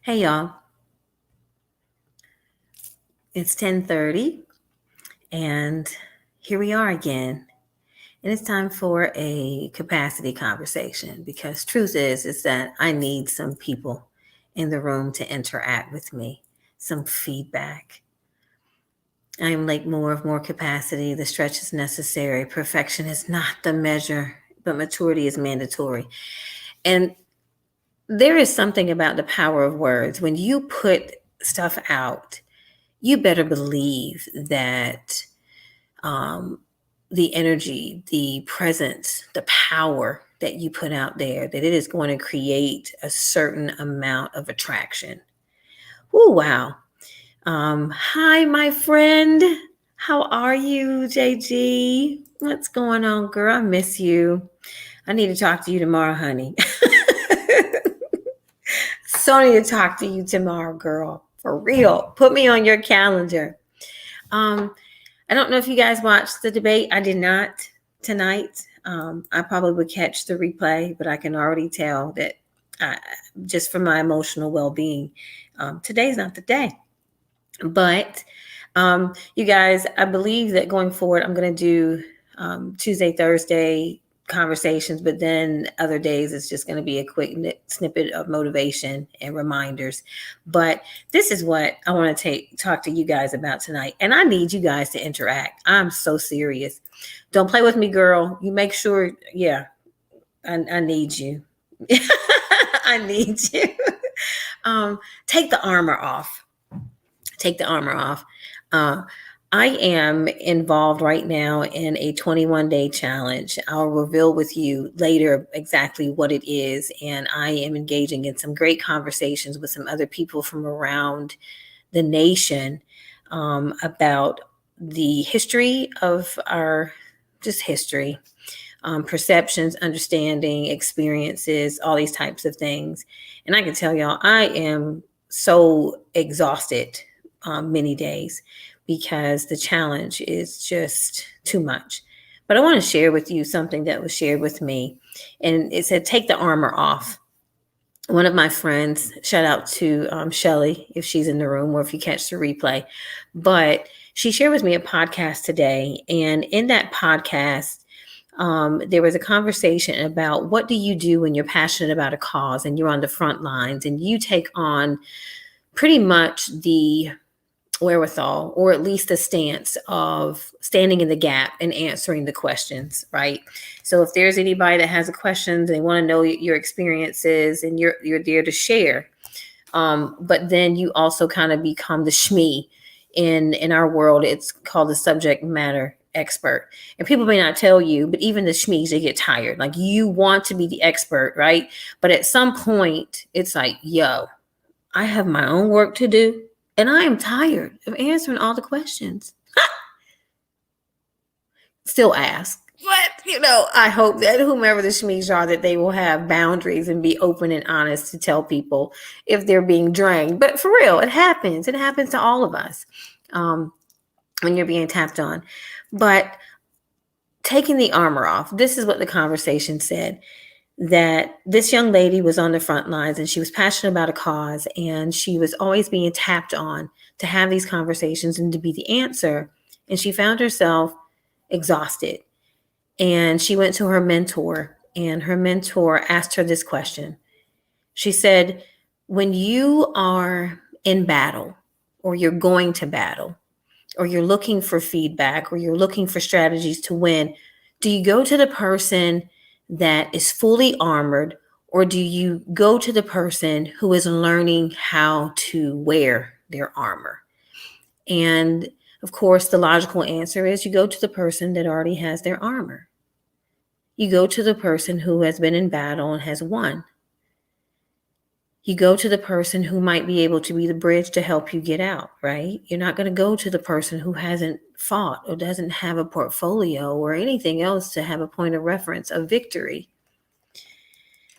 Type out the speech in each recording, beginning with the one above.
Hey y'all, it's 10:30 and here we are again. And it's time for a capacity conversation because truth is that I need some people in the room to interact with me, some feedback. I am like more capacity. The stretch is necessary. Perfection is not the measure, but maturity is mandatory. And there is something about the power of words. When you put stuff out, you better believe that um, the energy, the presence, the power that you put out there, that it is going to create a certain amount of attraction. Oh, wow. Hi, my friend. How are you, JG? What's going on, girl? I miss you. I need to talk to you tomorrow, honey. So need to talk to you tomorrow, girl. For real. Put me on your calendar. Um, I don't know if you guys watched the debate. I did not tonight. I probably would catch the replay, but I can already tell that just for my emotional well being, today's not the day. But you guys, I believe that going forward, I'm going to do Tuesday, Thursday conversations, but then other days it's just going to be a quick snippet of motivation and reminders. But this is what I want to talk to you guys about tonight, and I need you guys to interact. I'm so serious. Don't play with me, girl. You make sure. Yeah, I need you. I need you. Take the armor off. Take the armor off. Uh, I am involved right now in a 21-day challenge. I'll reveal with you later exactly what it is. And I am engaging in some great conversations with some other people from around the nation about the history of our just history, perceptions, understanding, experiences, all these types of things. And I can tell y'all, I am so exhausted many days because the challenge is just too much. But I want to share with you something that was shared with me. And it said, take the armor off. One of my friends, shout out to Shelly, if she's in the room or if you catch the replay, but she shared with me a podcast today. And in that podcast, there was a conversation about what do you do when you're passionate about a cause and you're on the front lines and you take on pretty much the wherewithal or at least the stance of standing in the gap and answering the questions, right? So if there's anybody that has a question, they want to know your experiences and you're there to share. But then you also kind of become the SME in our world. It's called the subject matter expert. And people may not tell you, but even the SMEs, they get tired. Like you want to be the expert, right? But at some point it's like, yo, I have my own work to do. And I am tired of answering all the questions. Still ask. But, I hope that whomever the SMEs are, that they will have boundaries and be open and honest to tell people if they're being drained. But for real, it happens. It happens to all of us when you're being tapped on. But taking the armor off, this is what the conversation said. That this young lady was on the front lines and she was passionate about a cause and she was always being tapped on to have these conversations and to be the answer. And she found herself exhausted. And she went to her mentor and her mentor asked her this question. She said, when you are in battle or you're going to battle or you're looking for feedback or you're looking for strategies to win, do you go to the person that is fully armored, or do you go to the person who is learning how to wear their armor? And of course, the logical answer is you go to the person that already has their armor. You go to the person who has been in battle and has won. You go to the person who might be able to be the bridge to help you get out, right? You're not going to go to the person who hasn't fought or doesn't have a portfolio or anything else to have a point of reference of victory.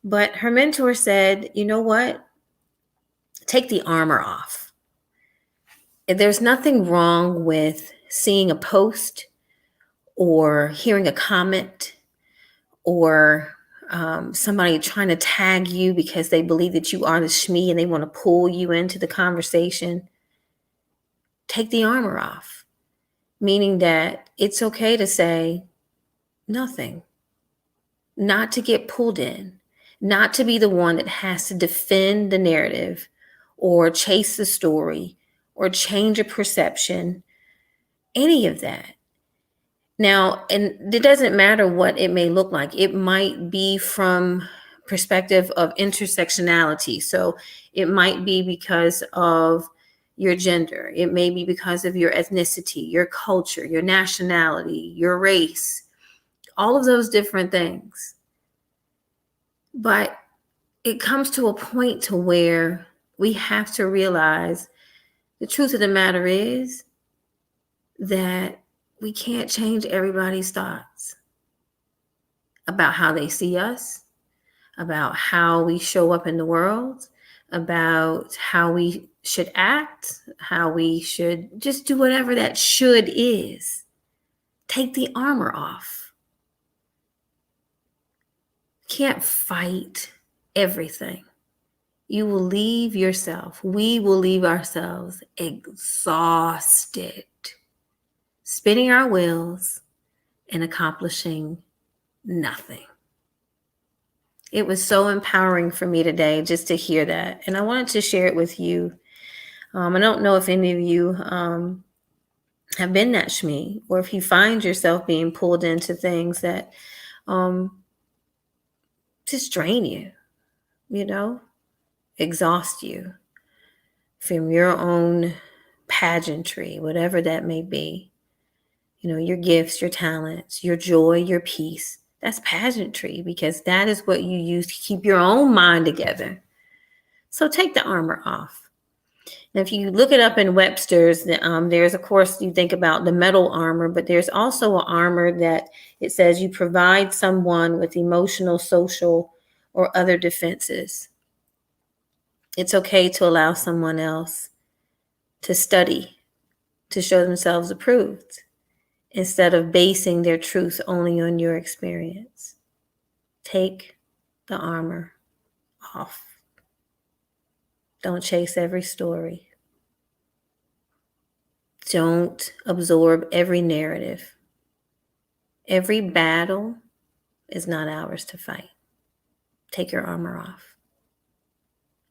But her mentor said, you know what? Take the armor off. There's nothing wrong with seeing a post or hearing a comment or somebody trying to tag you because they believe that you are the shmee and they want to pull you into the conversation, take the armor off, meaning that it's okay to say nothing, not to get pulled in, not to be the one that has to defend the narrative or chase the story or change a perception, any of that. Now, and it doesn't matter what it may look like. It might be from perspective of intersectionality. So it might be because of your gender. It may be because of your ethnicity, your culture, your nationality, your race, all of those different things. But it comes to a point to where we have to realize the truth of the matter is that we can't change everybody's thoughts about how they see us, about how we show up in the world, about how we should act, how we should just do whatever that should is. Take the armor off. Can't fight everything. You will leave yourself, we will leave ourselves exhausted, spinning our wheels and accomplishing nothing. It was so empowering for me today just to hear that. And I wanted to share it with you. I don't know if any of you have been that shmee, or if you find yourself being pulled into things that just drain you, exhaust you from your own pageantry, whatever that may be. Your gifts, your talents, your joy, your peace. That's pageantry, because that is what you use to keep your own mind together. So take the armor off. Now, if you look it up in Webster's, there's, of course, you think about the metal armor, but there's also an armor that it says you provide someone with emotional, social, or other defenses. It's okay to allow someone else to study, to show themselves approved, instead of basing their truth only on your experience. Take the armor off. Don't chase every story. Don't absorb every narrative. Every battle is not ours to fight. Take your armor off.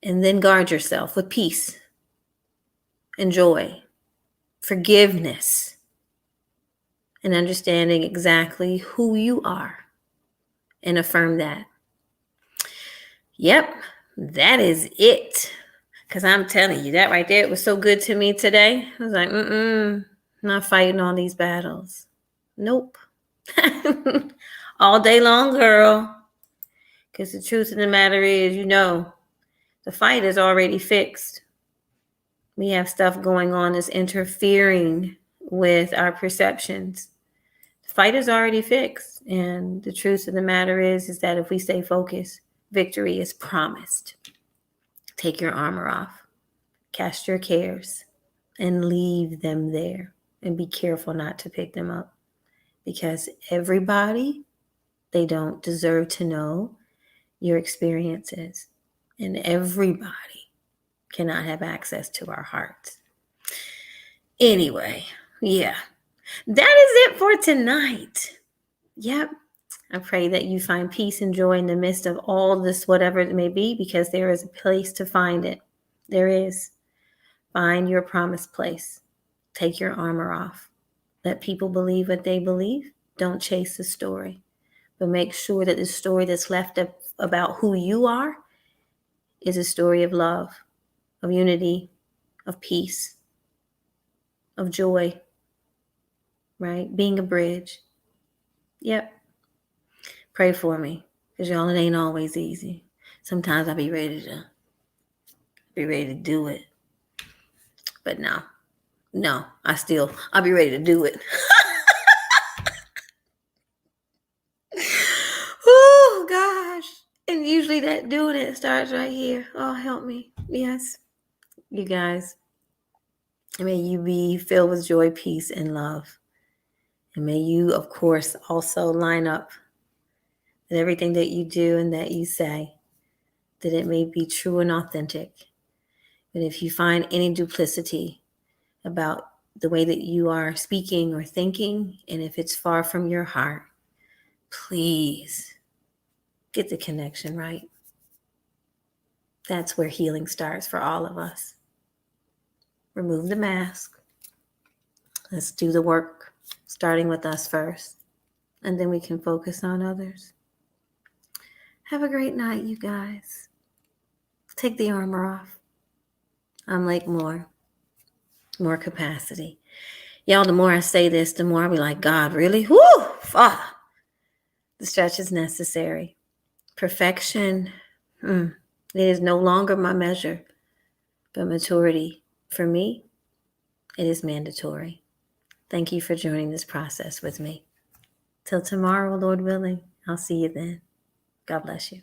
And then guard yourself with peace and joy, forgiveness, and understanding exactly who you are, and affirm that. Yep, that is it. Because I'm telling you, that right there, it was so good to me today. I was like, not fighting all these battles. Nope. All day long, girl. Because the truth of the matter is, the fight is already fixed. We have stuff going on that's interfering with our perceptions. The fight is already fixed. And the truth of the matter is that if we stay focused, victory is promised. Take your armor off, cast your cares, and leave them there. And be careful not to pick them up. Because everybody, they don't deserve to know your experiences. And everybody cannot have access to our hearts. Anyway, yeah, that is it for tonight. Yep. I pray that you find peace and joy in the midst of all this, whatever it may be, because there is a place to find it. There is. Find your promised place. Take your armor off. Let people believe what they believe. Don't chase the story. But make sure that the story that's left up about who you are is a story of love, of unity, of peace, of joy, right? Being a bridge. Yep. Pray for me, because y'all, it ain't always easy. Sometimes I'll be ready to do it. But no, I'll be ready to do it. Oh, gosh. And usually that doing it starts right here. Oh, help me. Yes. You guys, may you be filled with joy, peace, and love. And may you, of course, also line up that everything that you do and that you say, that it may be true and authentic. And if you find any duplicity about the way that you are speaking or thinking, and if it's far from your heart, please get the connection right. That's where healing starts for all of us. Remove the mask. Let's do the work, starting with us first, and then we can focus on others. Have a great night, you guys. Take the armor off. I'm like more capacity. Y'all, the more I say this, the more I'll be like, God, really? Woo! Father. The stretch is necessary. Perfection, it is no longer my measure, but maturity, for me, it is mandatory. Thank you for joining this process with me. Till tomorrow, Lord willing, I'll see you then. God bless you.